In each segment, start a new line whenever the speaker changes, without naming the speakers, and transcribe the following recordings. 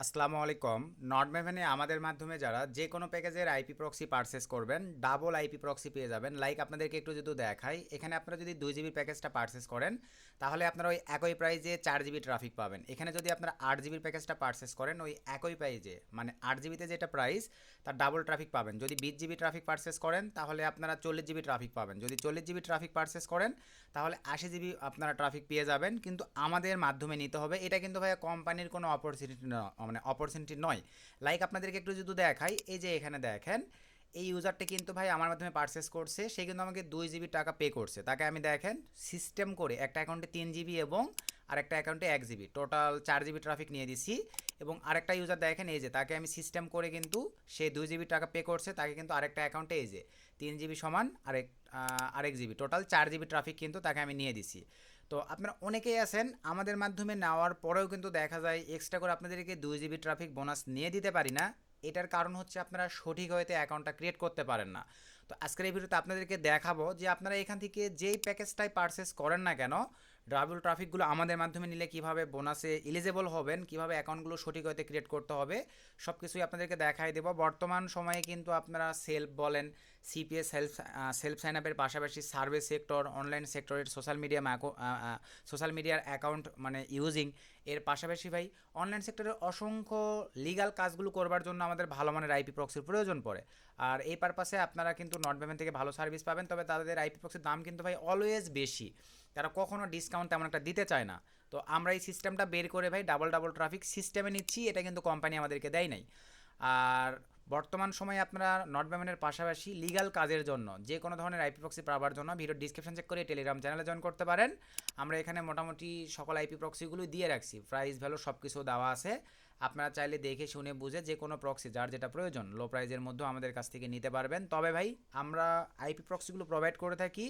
আসসালামু আলাইকুম। নর্ডমেভেনে আমাদের মাধ্যমে যারা যে কোনো প্যাকেজের আইপি প্রক্সি পারচেস করবেন ডাবল আইপি প্রক্সি পেয়ে যাবেন। লাইক আপনাদেরকে একটু যদি দেখাই, এখানে আপনারা যদি 2 জিবি প্যাকেজটা পারচেস করেন তাহলে আপনারা ওই একই প্রাইজে 4 জিবি ট্রাফিক পাবেন। এখানে যদি আপনারা 8 জিবির প্যাকেজটা পারচেস করেন ওই একই প্রাইজে মানে 8 জিবিতে যেটা প্রাইস তার ডাবল ট্রাফিক পাবেন। যদি 20 জিবি ট্রাফিক পারচেস করেন তাহলে আপনারা 40 জিবি ট্রাফিক পাবেন। যদি 40 জিবি ট্রাফিক পারচেস করেন তাহলে 80 জিবি আপনারা ট্রাফিক পেয়ে যাবেন, কিন্তু আমাদের মাধ্যমে নিতে হবে। এটা কিন্তু ভাইয়া কোম্পানির কোনো অপরচুনিটি মানে অপরচুনিটি নয়। লাইক আপনাদেরকে একটু যদি দেখাই, এই যে এখানে দেখেন এই ইউজারটা কিন্তু ভাই আমার মাধ্যমে পারচেস করছে, সে কিন্তু আমাকে 2 জিবি টাকা পে করছে। তাকে আমি দেখেন সিস্টেম করে একটা অ্যাকাউন্টে 3 জিবি এবং আরেকটা অ্যাকাউন্টে 1 জিবি, টোটাল 4 জিবি ট্রাফিক নিয়ে দিছি। এবং আরেকটা ইউজার দেখেন এই যে তাকে আমি সিস্টেম করে কিন্তু সে 2 জিবি টাকা পে করছে, তাকে কিন্তু আরেকটা অ্যাকাউন্টে এই যে 3 জিবি সমান আরেক জিবি, টোটাল 4 জিবি ট্রাফিক কিন্তু তাকে আমি নিয়ে দিছি। তো আপনারা অনেকেই আছেন আমাদের মাধ্যমে নেওয়ার পরেও কিন্তু দেখা যায় এক্সট্রা করে আপনাদেরকে 2 জিবি ট্রাফিক বোনাস নিয়ে দিতে পারি না। এটার কারণ হচ্ছে আপনারা সঠিক হয়তো অ্যাকাউন্টটা ক্রিয়েট করতে পারেন না। তো আজকের এই ভিডিওতে আপনাদেরকে দেখাবো যে আপনারা এখান থেকে যেই প্যাকেজটাই পারচেস করেন না কেন ডাবল ট্রাফিকগুলো আমাদের মাধ্যমে নিলে কিভাবে বোনাসে এলিজেবল হবেন, কিভাবে অ্যাকাউন্টগুলো সঠিক হতে ক্রিয়েট করতে হবে, সব কিছুই আপনাদেরকে দেখাই দেবো। বর্তমান সময়ে কিন্তু আপনারা সেলফ বলেন, সিপিএস সেলফ সাইন আপের পাশাপাশি সার্ভিস সেক্টর, অনলাইন সেক্টরের সোশ্যাল মিডিয়ার অ্যাকাউন্ট মানে ইউজিং এর পাশাপাশি ভাই অনলাইন সেক্টরের অসংখ্য লিগাল কাজগুলো করবার জন্য আমাদের ভালো মানের আইপি প্রক্সির প্রয়োজন পড়ে। আর এই পারপাসে আপনারা কিন্তু নট পেমেন্ট থেকে ভালো সার্ভিস পাবেন, তবে তাদের আইপি প্রক্সির দাম কিন্তু ভাই অলওয়েজ বেশি। তারা কখনো ডিসকাউন্ট তেমন একটা দিতে চায় না। তো আমরা এই সিস্টেমটা বের করে ভাই ডাবল ডাবল ট্রাফিক সিস্টেমে নিচ্ছি, এটা কিন্তু কোম্পানি আমাদেরকে দেয় নাই। আর বর্তমান সময়ে আপনারা নট পেমেন্টের পাশাপাশি লিগাল কাজের জন্য যে কোনো ধরনের আইপি প্রক্সি পাওয়ার জন্য ভিডিও ডিসক্রিপশন চেক করে টেলিগ্রাম চ্যানেলে জয়েন করতে পারেন। আমরা এখানে মোটামুটি সকল আইপি প্রক্সিগুলোই দিয়ে রাখছি, প্রাইস ভ্যালু সব কিছু দেওয়া আছে। আপনারা চাইলে দেখে শুনে বুঝে যে কোনো প্রক্সি যার যেটা প্রয়োজন লো প্রাইজের মধ্যেও আমাদের কাছ থেকে নিতে পারবেন। তবে ভাই আমরা আইপি প্রক্সিগুলো প্রোভাইড করে থাকি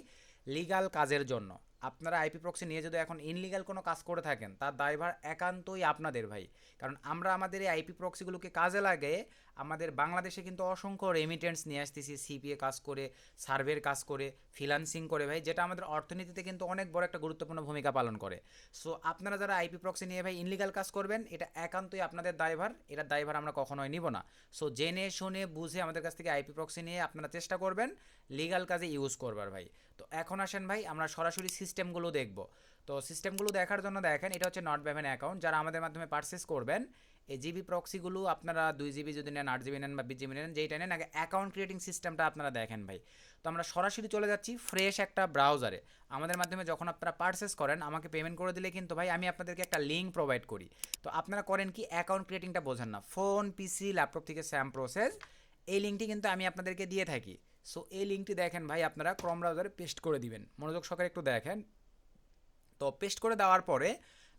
লিগাল কাজের জন্য। আপনারা আইপি প্রক্সি নিয়ে যদি এখন ইনলিগাল কোনো কাজ করে থাকেন তার দায়ভার একান্তই আপনাদের ভাই। কারণ আমরা আমাদের এই আইপি প্রক্সিগুলোকে কাজে লাগে আমাদের বাংলাদেশে কিন্তু অসংখ্য রেমিটেন্স নিয়ে আসতেছি, সিপিএ কাজ করে, সার্ভের কাজ করে, ফ্রিল্যান্সিং করে ভাই, যেটা আমাদের অর্থনীতিতে কিন্তু অনেক বড় একটা গুরুত্বপূর্ণ ভূমিকা পালন করে। সো আপনারা যারা আইপি প্রক্সি নিয়ে ভাই ইনলিগাল কাজ করবেন এটা একান্তই আপনাদের দায়ভার, এটার দায়ভার আমরা কখনোই নিব না। সো জেনে শুনে বুঝে আমাদের কাছ থেকে আইপি প্রক্সি নিয়ে আপনারা চেষ্টা করবেন লিগাল কাজে ইউজ করবার ভাই। তো এখন আসেন ভাই আমরা সরাসরি সিস্টেমগুলো দেখব। তো সিস্টেমগুলো দেখার জন্য দেখেন এটা হচ্ছে নট পেমেন্ট অ্যাকাউন্ট, যারা আমাদের মাধ্যমে পারচেস করবেন এই জিবি প্রক্সিগুলো আপনারা 2 জিবি যদি নেন, 8 জিবি নেন বা 20 জিবি নেন, যেইটা নেন আগে অ্যাকাউন্ট ক্রিয়েটিং সিস্টেমটা আপনারা দেখেন ভাই। তো আমরা সরাসরি চলে যাচ্ছি ফ্রেশ একটা ব্রাউজারে। আমাদের মাধ্যমে যখন আপনারা পারচেস করেন আমাকে পেমেন্ট করে দিলে কিন্তু ভাই আমি আপনাদেরকে একটা লিঙ্ক প্রোভাইড করি। তো আপনারা করেন কি অ্যাকাউন্ট ক্রিয়েটিংটা বোঝেন না, ফোন পিসি ল্যাপটপ থেকে স্যাম প্রসেস, এই লিঙ্কটি কিন্তু আমি আপনাদেরকে দিয়ে থাকি। সো এই লিঙ্কটি দেখেন ভাই আপনারা ক্রোম ব্রাউজারে পেস্ট করে দিবেন, মনোযোগ সহকারে একটু দেখেন। তো পেস্ট করে দেওয়ার পরে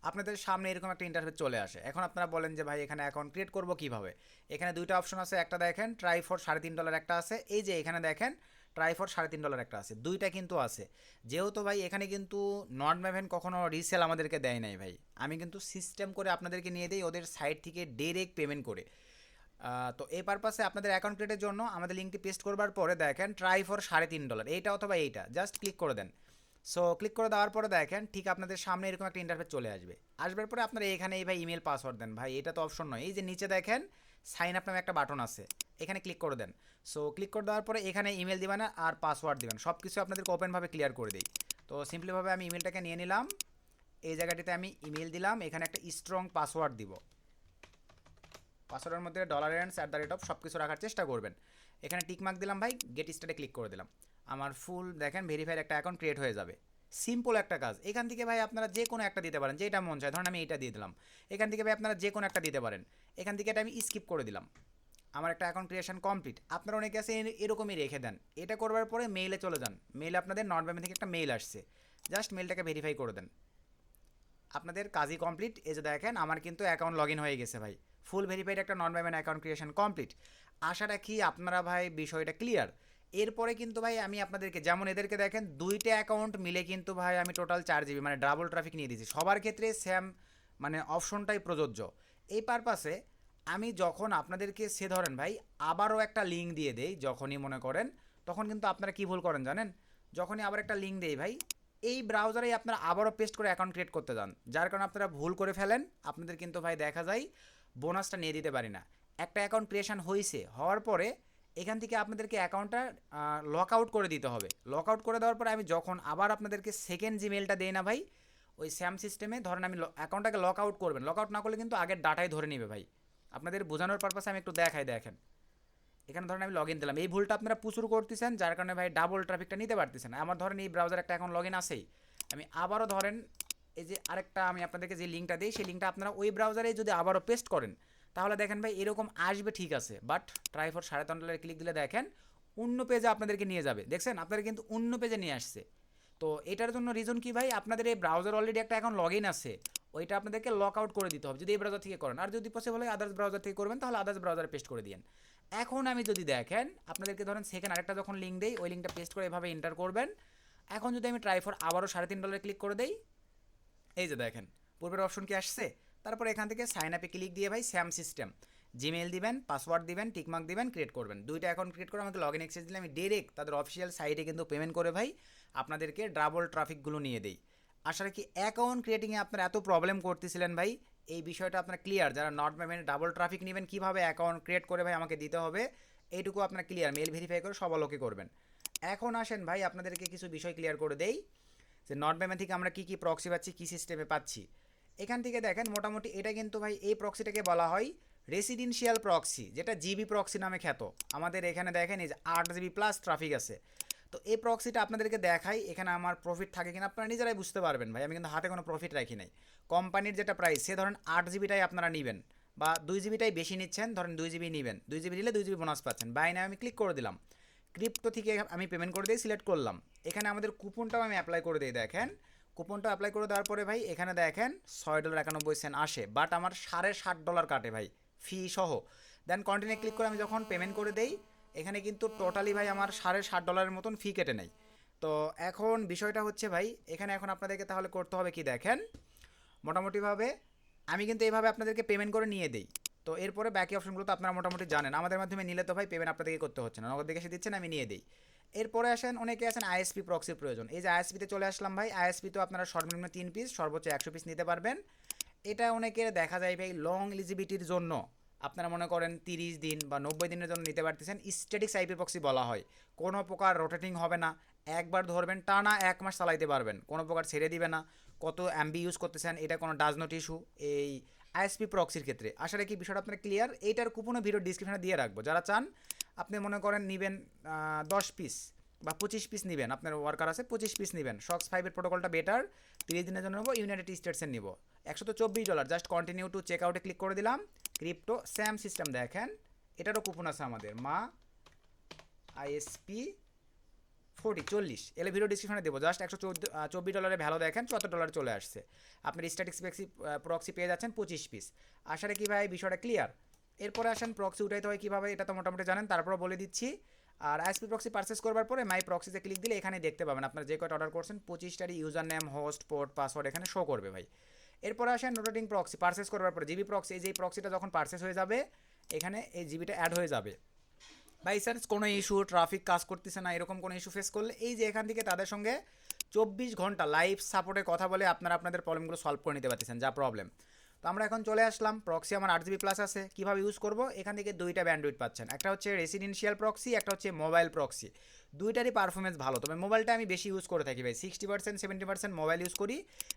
আপনাদের সামনে এরকম একটা ইন্টারফেস চলে আসে। এখন আপনারা বলেন যে ভাই এখানে অ্যাকাউন্ট ক্রিয়েট করবো কীভাবে। এখানে দুইটা অপশন আছে, একটা দেখেন ট্রাই ফর $3.5 একটা আছে, এই যে এখানে দেখেন ট্রাই ফর $3.5 একটা আছে, দুইটা কিন্তু আছে। যেহেতু ভাই এখানে কিন্তু নট ম্যাভেন কখনো রিসেল আমাদেরকে দেয় নাই ভাই, আমি কিন্তু সিস্টেম করে আপনাদেরকে নিয়ে দিই ওদের সাইট থেকে ডিরেক্ট পেমেন্ট করে। তো এই পারপাসে আপনাদের অ্যাকাউন্ট ক্রিয়েটের জন্য আমাদের লিঙ্কটি পেস্ট করবার পরে দেখেন ট্রাই ফর $3.5 এইটা অথবা এইটা জাস্ট ক্লিক করে দেন। সো ক্লিক করে দেওয়ার পরে দেখেন ঠিক আপনাদের সামনে এরকম একটা ইন্টারফেস চলে আসবে। আসবার পরে আপনারা এখানে এই ভাই ইমেল পাসওয়ার্ড দেন, ভাই এটা তো অপশন নয়, এই যে নিচে দেখেন সাইন আপ নামে একটা বাটন আছে, এখানে ক্লিক করে দেন। সো ক্লিক করে দেওয়ার পরে এখানে ইমেল দিবেন আর পাসওয়ার্ড দিবেন, সব কিছু আপনাদেরকে ওপেনভাবে ক্লিয়ার করে দিই। তো সিম্পলিভাবে আমি ইমেলটাকে নিয়ে নিলাম, এই জায়গাটিতে আমি ইমেল দিলাম, এখানে একটা স্ট্রং পাসওয়ার্ড দিব। পাসওয়ার্ডের মধ্যে $@, সব কিছু রাখার চেষ্টা করবেন। এখানে টিকমার্ক দিলাম ভাই, গেট স্টার্টে ক্লিক করে দিলাম। আমার ফুল দেখেন ভেরিফাইড একটা অ্যাকাউন্ট ক্রিয়েট হয়ে যাবে। সিম্পল একটা কাজ, এখান থেকে ভাই আপনারা যে কোনো একটা দিতে পারেন, যেটা মন চায়, ধরুন আমি এইটা দিয়ে দিলাম। এখান থেকে ভাই আপনারা যে কোনো একটা দিতে পারেন, এখান থেকে এটা আমি স্কিপ করে দিলাম। আমার একটা অ্যাকাউন্ট ক্রিয়েশন কমপ্লিট। আপনারা অনেকে আছে এরকমই রেখে দেন, এটা করবার পরে মেইলে চলে যান, মেইলে আপনাদের নট পেমেন্ট থেকে একটা মেইল আসছে, জাস্ট মেইলটাকে ভেরিফাই করে দেন, আপনাদের কাজই কমপ্লিট। এই যে দেখেন আমার কিন্তু অ্যাকাউন্ট লগ ইন হয়ে গেছে ভাই, ফুল ভেরিফাইড একটা non payment account creation complete. আশা রাখি আপনারা ভাই বিষয়টা ক্লিয়ার। এরপরে কিন্তু ভাই আমি আপনাদেরকে যেমন এদেরকে দেখেন দুইটা অ্যাকাউন্ট মিলে কিন্তু ভাই আমি টোটাল 4 জিবি মানে ডাবল ট্রাফিক নিয়ে দিয়েছি, সবার ক্ষেত্রে সেম মানে অপশনটাই প্রযোজ্য। এই পারপাসে আমি যখন আপনাদেরকে সে ধরেন ভাই আবারও একটা লিঙ্ক দিয়ে দেই যখনই মনে করেন, তখন কিন্তু আপনারা কী ভুল করেন জানেন, যখনই আবার একটা লিঙ্ক দেই ভাই এই ব্রাউজারেই আপনারা আবারও পেস্ট করে অ্যাকাউন্ট ক্রিয়েট করতে যান, যার কারণে আপনারা ভুল করে ফেলেন। আপনাদের কিন্তু ভাই দেখা যায় বোনাসটা নিয়ে দিতে পারি না। একটা অ্যাকাউন্ট ক্রিয়েশন হয়েছে, হওয়ার পরে এখান থেকে আপনাদেরকে অ্যাকাউন্টটা লক আউট করে দিতে হবে। লক আউট করে দেওয়ার পরে আমি যখন আবার আপনাদেরকে সেকেন্ড জিমেলটা দেই না ভাই, ওই স্যাম সিস্টেমে ধরেন আমি অ্যাকাউন্টটাকে লক আউট করবেন, লক আউট না করলে কিন্তু আগের ডাটাই ধরে নেবে ভাই। আপনাদের বোঝানোর পারপাসে আমি একটু দেখাই, দেখেন এখানে ধরেন আমি লগ ইন দিলাম, এই ভুলটা আপনারা প্রচুর করতেছেন, যার কারণে ভাই ডাবল ট্রাফিকটা নিতে পারতেছেন। আমার ধরেন এই ব্রাউজার একটা এখন লগ ইন আছেই, আমি আবারও ধরেন এই যে আরেকটা আমি আপনাদেরকে যে লিঙ্কটা দিই, সেই লিঙ্কটা আপনারা ওই ব্রাউজারে যদি আবারও পেস্ট করেন, তাহলে দেখেন ভাই এরকম আসবে, ঠিক আছে, বাট ট্রাই ফর $3.5 ক্লিক দিলে দেখেন অন্য পেজে আপনাদেরকে নিয়ে যাবে। দেখছেন আপনারা কিন্তু অন্য পেজে নিয়ে আসছে। তো এটার জন্য রিজন কি ভাই, আপনাদের এই ব্রাউজার অলরেডি একটা এখন লগ ইন আছে, ওইটা আপনাদেরকে লক আউট করে দিতে হবে যদি এই ব্রাউজার থেকে করেন। আর যদি পসিবল হয় আদার্স ব্রাউজার থেকে করবেন, তাহলে আদার্স ব্রাউজারে পেস্ট করে দিন। এখন আমি যদি দেখেন আপনাদেরকে ধরেন সেকেন্ড আরেকটা যখন লিঙ্ক দেই, ওই লিঙ্কটা পেস্ট করে এভাবে এন্টার করবেন। এখন যদি আমি ট্রাই ফর আবারও $3.5 ক্লিক করে দেই, এই যে দেখেন পূর্বের অপশন কি আসছে। তারপর এখান থেকে সাইন আপে ক্লিক দিয়ে ভাই স্যাম সিস্টেম জিমেল দিবেন, পাসওয়ার্ড দিবেন, টিকমার্ক দিবেন, ক্রিয়েট করবেন। দুইটা অ্যাকাউন্ট ক্রিয়েট করে আমাকে লগ ইন অ্যাক্সেস দিলে আমি ডিরেক্ট তাদের অফিসিয়াল সাইটে কিন্তু পেমেন্ট করে ভাই আপনাদেরকে ডাবল ট্রাফিকগুলো নিয়ে দেই। আশা রাখি অ্যাকাউন্ট ক্রিয়েটিংয়ে আপনারা এত প্রবলেম করতেছিলেন ভাই, এই বিষয়টা আপনারা ক্লিয়ার। যারা নট পেমেন্ট ডাবল ট্রাফিক নেবেন, কীভাবে অ্যাকাউন্ট ক্রিয়েট করে ভাই আমাকে দিতে হবে, এইটুকু আপনারা ক্লিয়ার, মেল ভেরিফাই করে সব আলোকে করবেন। এখন আসেন ভাই আপনাদেরকে কিছু বিষয় ক্লিয়ার করে দেই যে নট পেমেন্ট থেকে আমরা কী কী প্রক্সি পাচ্ছি, কী সিস্টেমে পাচ্ছি। এখান থেকে দেখেন মোটামুটি এটা কিন্তু ভাই এই প্রক্সিটাকে বলা হয় রেসিডেন্সিয়াল প্রক্সি, যেটা জিবি প্রক্সি নামে খ্যাত। আমাদের এখানে দেখেন এই যে 8 GB প্লাস ট্রাফিক আছে। তো এই প্রক্সিটা আপনাদেরকে দেখাই, এখানে আমার প্রফিট থাকে কিনা আপনারা নিজেরাই বুঝতে পারবেন ভাই, আমি কিন্তু হাতে কোনো প্রফিট রাখি নাই। কোম্পানির যেটা প্রাইস, সে ধরেন 8 GB আপনারা নেবেন বা 2 GB বেশি নিচ্ছেন, ধরেন 2 GB নেবেন, 2 GB নিলে 2 GB বোনাস পাচ্ছেন। বাই নাও আমি ক্লিক করে দিলাম, ক্রিপ্টো থেকে আমি পেমেন্ট করে দিয়ে সিলেক্ট করলাম। এখানে আমাদের কুপনটাও আমি অ্যাপ্লাই করে দিই, দেখেন কুপনটা অ্যাপ্লাই করে দেওয়ার পরে ভাই এখানে দেখেন $6.91 আসে, বাট আমার $7.50 কাটে ভাই ফি সহ। দেন কন্টিনিউ ক্লিক করে আমি যখন পেমেন্ট করে দেই, এখানে কিন্তু টোটালি ভাই আমার $60.50 মতন ফি কেটে নেয়। তো এখন বিষয়টা হচ্ছে ভাই, এখানে এখন আপনাদেরকে তাহলে করতে হবে কি দেখেন, মোটামুটিভাবে আমি কিন্তু এইভাবে আপনাদেরকে পেমেন্ট করে নিয়ে দিই। তো এরপরে বাকি অপশনগুলো তো আপনারা মোটামুটি জানেন, আমাদের মাধ্যমে নিলে তো ভাই পেমেন্ট আপনাদেরকে করতে হচ্ছে না, নগদ দেখে এসে দিচ্ছেন, আমি নিয়ে দিই। এরপরে আসেন অনেকে আছেন আইএসপি প্রক্সির প্রয়োজন, এই যে আইএসপিতে চলে আসলাম ভাই। আইএসপি তো আপনারা সর্বনিম্ন 3 পিস সর্বোচ্চ 100 পিস নিতে পারবেন। এটা অনেকের দেখা যায় ভাই লং এলিজিবিলিটির জন্য, আপনারা মনে করেন 30 দিন বা 90 দিনের জন্য নিতে পারতেছেন। স্ট্যাটিক্স আইপি প্রক্সি বলা হয়, কোনো প্রকার রোটেটিং হবে না, একবার ধরবেন টানা 1 মাস চালাইতে পারবেন, কোনো প্রকার ছেড়ে দিবে না। কত এমবি ইউজ করতেছেন এটা কোনো ডাজ নট ইস্যু এই আইএসপি প্রক্সির ক্ষেত্রে। আশা রাখি বিষয়টা আপনার ক্লিয়ার। এইটার কুপনও ভিডিও ডিসক্রিপশনে দিয়ে রাখবো, যারা চান আপনি মনে করেন নেবেন 10 পিস বা 25 পিস নেবেন, আপনার ওয়ার্কার আছে 25 পিস নেবেন, শক্স 5-এর প্রোটোকলটা বেটার, 30 দিনের জন্য নেবো, ইউনাইটেড স্টেটসের নিব, $124। জাস্ট কন্টিনিউ টু চেক আউটে ক্লিক করে দিলাম। ক্রিপ্টো স্যাম সিস্টেম দেখেন, এটারও কুপন আছে আমাদের, মা আইএসপি 40 এলে ভিডিও ডিসক্রিপশনে দেবো। জাস্ট $124 ভ্যালু দেখেন $74 চলে আসছে, আপনার স্ট্যাটিক্স প্রক্সি পেয়ে যাচ্ছেন 25 পিস। আশা রাখি ভাই বিষয়টা ক্লিয়ার। এরপরে আসেন প্রক্সি উঠাইতে হয় কীভাবে, এটা তো মোটামুটি জানেন, তারপরে বলে দিচ্ছি। আর আইএসপি প্রক্সি পারচেস করবার পরে মাই প্রক্সিতে ক্লিক দিলে এখানে দেখতে পাবেন আপনার যে কয়টা অর্ডার করছেন 25টারই user name, host, port, password এখানে শো করবে ভাই। এরপরে আসেন রোটেটিং প্রক্সি পারচেস করবার পরে জিবি প্রক্সি, এই যে প্রক্সিটা যখন পারচেস হয়ে যাবে এখানে এই জিবিটা অ্যাড হয়ে যাবে। বাই চান্স কোনো ইস্যু, ট্রাফিক কাজ করতেছে না, এরকম কোনো ইস্যু ফেস করলে এই যে এখান থেকে তাদের সঙ্গে 24 ঘন্টা লাইভ সাপোর্টে কথা বলে আপনারা আপনাদের প্রবলেমগুলো সলভ করে নিতে পারতেছেন, যা প্রবলেম। তো আমরা এখন চলে আসলাম, প্রক্সি আমার 8 GB প্লাস আছে, কীভাবে ইউজ করব, এখান থেকে দুইটা ব্যান্ডউইথ পাচ্ছেন, একটা হচ্ছে রেসিডেন্সিয়াল প্রক্সি, একটা হচ্ছে মোবাইল প্রক্সি। দুইটারই পারফরমেন্স ভালো, তবে মোবাইলটা আমি বেশি ইউজ করে থাকি ভাই, 60% 70% মোবাইল ইউজ করি,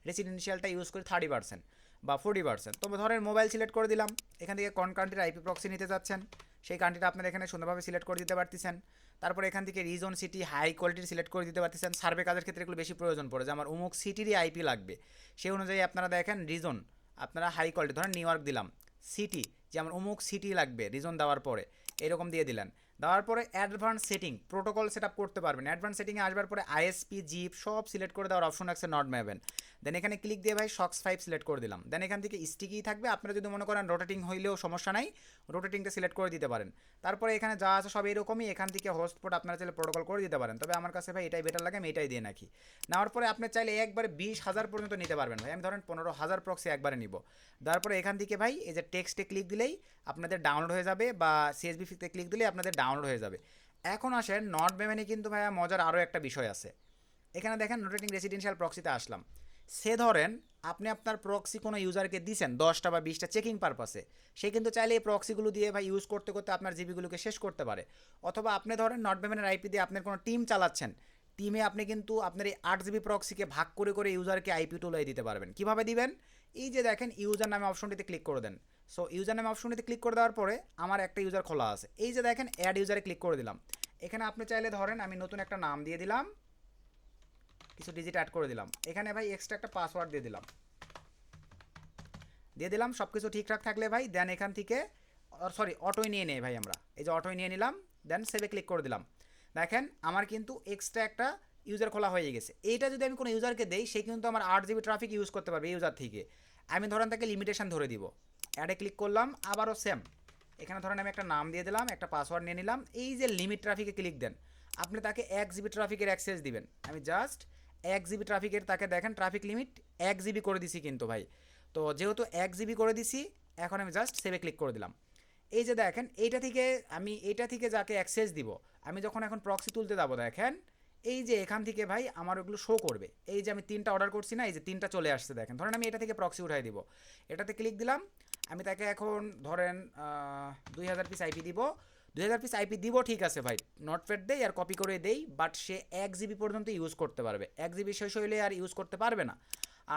রেসিডেন্সিয়ালটা ইউজ করি 30% বা 40%। তবে ধরেন মোবাইল সিলেক্ট করে দিলাম, এখান থেকে কোন কান্ট্রির আইপি প্রক্সি নিতে যাচ্ছেন সেই কান্ট্রিটা আপনারা এখানে সুন্দরভাবে সিলেক্ট করে দিতে পারতেছেন। তারপরে এখান থেকে রিজন, সিটি, হাই কোয়ালিটির সিলেক্ট করে দিতে পারতেছেন। সার্ভে কাজের ক্ষেত্রে এগুলো বেশি প্রয়োজন পড়ে, যে আমার অমুক সিটিরই আইপি লাগবে, সেই অনুযায়ী আপনারা দেখেন রিজন আপনারা হাই কোয়ালিটি, ধরেন নিউ ইয়র্ক দিলাম, সিটি যে আমার অমুক সিটি লাগবে, রিজন দেওয়ার পরে এরকম দিয়ে দিলেন। দেওয়ার পরে advance setting protocol set up করতে পারবেন। অ্যাডভান্স সেটিংয়ে আসবার পরে আইএসপি, জিপ সব সিলেক্ট করে দেওয়ার অপশন আছে, নট ম্যাভেন। দেন এখানে ক্লিক দিয়ে ভাই শক্স 5 সিলেক্ট করে দিলাম। দেন এখান থেকে স্টিকি থাকবে, আপনারা যদি মনে করেন রোটেটিং হইলেও সমস্যা নাই, রোটেটিংটা সিলেক্ট করে দিতে পারেন। তারপরে এখানে যা আছে সব এরকমই, এখান থেকে হোস্টপোর্ট আপনারা চাইলে প্রোটোকল করে দিতে পারেন, তবে আমার কাছে ভাই এটাই বেটার লাগে, আমি এটাই দিয়ে নাকি। নেওয়ার পরে আপনি চাইলে একবারে 20,000 পর্যন্ত নিতে পারবেন ভাই, আমি ধরেন 15,000 প্রক্সি একবারে নিব। তারপরে এখান থেকে ভাই এই যে টেক্সটে ক্লিক দিলেই আপনাদের ডাউনলোড হয়ে যাবে, বা সিএসবিতে ক্লিক দিলেই আপনাদের ডাউনলোড হয়ে যাবে। এখন আসেন নট পেমেন্টে কিন্তু ভাইয়া মজার আরও একটা বিষয় আছে। এখানে দেখেন রোটেটিং রেসিডেন্সিয়াল প্রক্সিতে আসলাম, সে ধরেন আপনি আপনার প্রক্সি কোনো ইউজারকে দিছেন 10টা বা 20টা চেকিং পারপাসে, সে কিন্তু চাইলে এই প্রক্সিগুলো দিয়ে ভাই ইউজ করতে করতে আপনার জিবিগুলোকে শেষ করতে পারে। অথবা আপনি ধরেন নট ব্যাভেনের আইপি দিয়ে আপনার কোনো টিম চালাচ্ছেন, টিমে আপনি কিন্তু আপনার এই 8 জিবি প্রক্সিকে ভাগ করে করে ইউজারকে আইপি টুলাই দিতে পারবেন। কিভাবে দিবেন? এই যে দেখেন ইউজার নামে অপশনটিতে ক্লিক করে দেন। সো ইউজার নামে অপশনটিতে ক্লিক করে দেওয়ার পরে আমার একটা ইউজার খোলা আছে, এই যে দেখেন অ্যাড ইউজারে ক্লিক করে দিলাম। এখানে আপনি চাইলে ধরেন আমি নতুন একটা নাম দিয়ে দিলাম, কিছু ডিজিট অ্যাড করে দিলাম, এখানে ভাই এক্সট্রা একটা পাসওয়ার্ড দিয়ে দিলাম সব কিছু ঠিকঠাক থাকলে ভাই দেন এখান থেকে সরি অটোই নিয়ে নেই ভাই, আমরা এই যে অটোই নিয়ে নিলাম, দেন সেভে ক্লিক করে দিলাম। দেখেন আমার কিন্তু এক্সট্রা একটা ইউজার খোলা হয়ে গেছে। এইটা যদি আমি কোনো ইউজারকে দেই, সে কিন্তু আমার 8 জিবি ট্রাফিক ইউজ করতে পারবে এই ইউজার থেকে। আমি ধরেন তাকে লিমিটেশন ধরে দিব, অ্যাডে ক্লিক করলাম, আবারও সেম এখানে ধরেন আমি একটা নাম দিয়ে দিলাম, একটা পাসওয়ার্ড নিয়ে নিলাম, এই যে লিমিট ট্রাফিকে ক্লিক দেন, আপনি তাকে 1 জিবি ট্রাফিকের অ্যাক্সেস দিবেন। আমি জাস্ট 1 জিবি ট্রাফিকের তাকে দেখেন ট্রাফিক লিমিট 1 জিবি করে দিছি কিন্তু ভাই। তো যেহেতু 1 জিবি করে দিছি, এখন আমি জাস্ট সেভে ক্লিক করে দিলাম। এই যে দেখেন এইটা থেকে যাকে অ্যাক্সেস দিব, আমি যখন এখন প্রক্সি তুলতে যাবো দেখেন এই যে এখান থেকে ভাই আমার ওগুলো শো করবে। এই যে আমি 3টা অর্ডার করছি না, এই যে 3টা চলে আসছে দেখেন। ধরেন আমি এটা থেকে প্রক্সি উঠাই দিব, এটাতে ক্লিক দিলাম, আমি তাকে এখন ধরেন 2000 পিস আইপি দিব। 2000 পিস আইপি দিব ঠিক আছে ভাই, নোটপ্যাড দেই আর কপি করে দেই, বাট সে 1 জিবি পর্যন্ত ইউজ করতে পারবে, 1 জিবি শেষ হইলে আর ইউজ করতে পারবে না।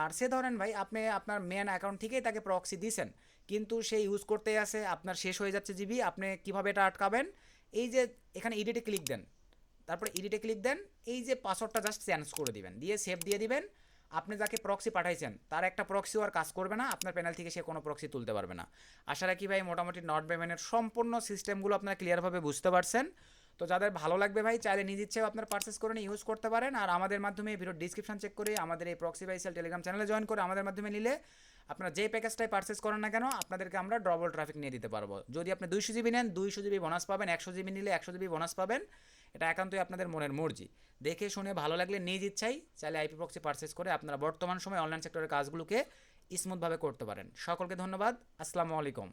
আর সে ধরেন ভাই আপনি আপনার মেন অ্যাকাউন্ট থেকেই তাকে প্রক্সি দিছেন, কিন্তু সে ইউজ করতে আসে, আপনার শেষ হয়ে যাচ্ছে জিবি, আপনি কিভাবে এটা আটকাবেন? এই যে এখানে এডিটে ক্লিক দেন, তারপরে এডিটে ক্লিক দেন, এই যে পাসওয়ার্ডটা জাস্ট চেঞ্জ করে দিবেন, দিয়ে সেভ দিয়ে দিবেন। আপনি যাকে প্রক্সি পাঠাইছেন তার একটা প্রক্সিও আর কাজ করবে না, আপনার প্যানেল থেকে সে কোনো প্রক্সি তুলতে পারবে না। আশা রাখি ভাই মোটামুটি নট পেমেন্টের সম্পূর্ণ সিস্টেমগুলো আপনারা ক্লিয়ারভাবে বুঝতে পারছেন। তো যাদের ভালো লাগবে ভাই চাইলে নিজ ইচ্ছেও আপনার পারচেস করে নিয়ে ইউজ করতে পারেন। আর আমাদের মাধ্যমে ভিডিও ডিসক্রিপশন চেক করে আমাদের এই প্রক্সি ভাইসেল টেলিগ্রাম চ্যানেলে জয়েন করে আমাদের মাধ্যমে নিলে আপনারা যে প্যাকেজটাই পারচেস করেন না কেন আপনাদেরকে আমরা ডবল ট্রাফিক নিয়ে দিতে পারবো। যদি আপনি 200 জিবি নেন 200 জিবি বোনাস পাবেন, 100 জিবি নিলে 100 জিবি বোনাস পাবেন। এটা একান্তই আপনাদের মনের মর্জি। দেখে শুনে ভালো লাগলে নিজ ইচ্ছাই চাইলে আইপি প্রক্সি পারচেস করে আপনারা বর্তমান সময়ে অনলাইন সেক্টরের কাজগুলোকে স্মুথভাবে করতে পারেন। সকলকে ধন্যবাদ। আসসালামু আলাইকুম।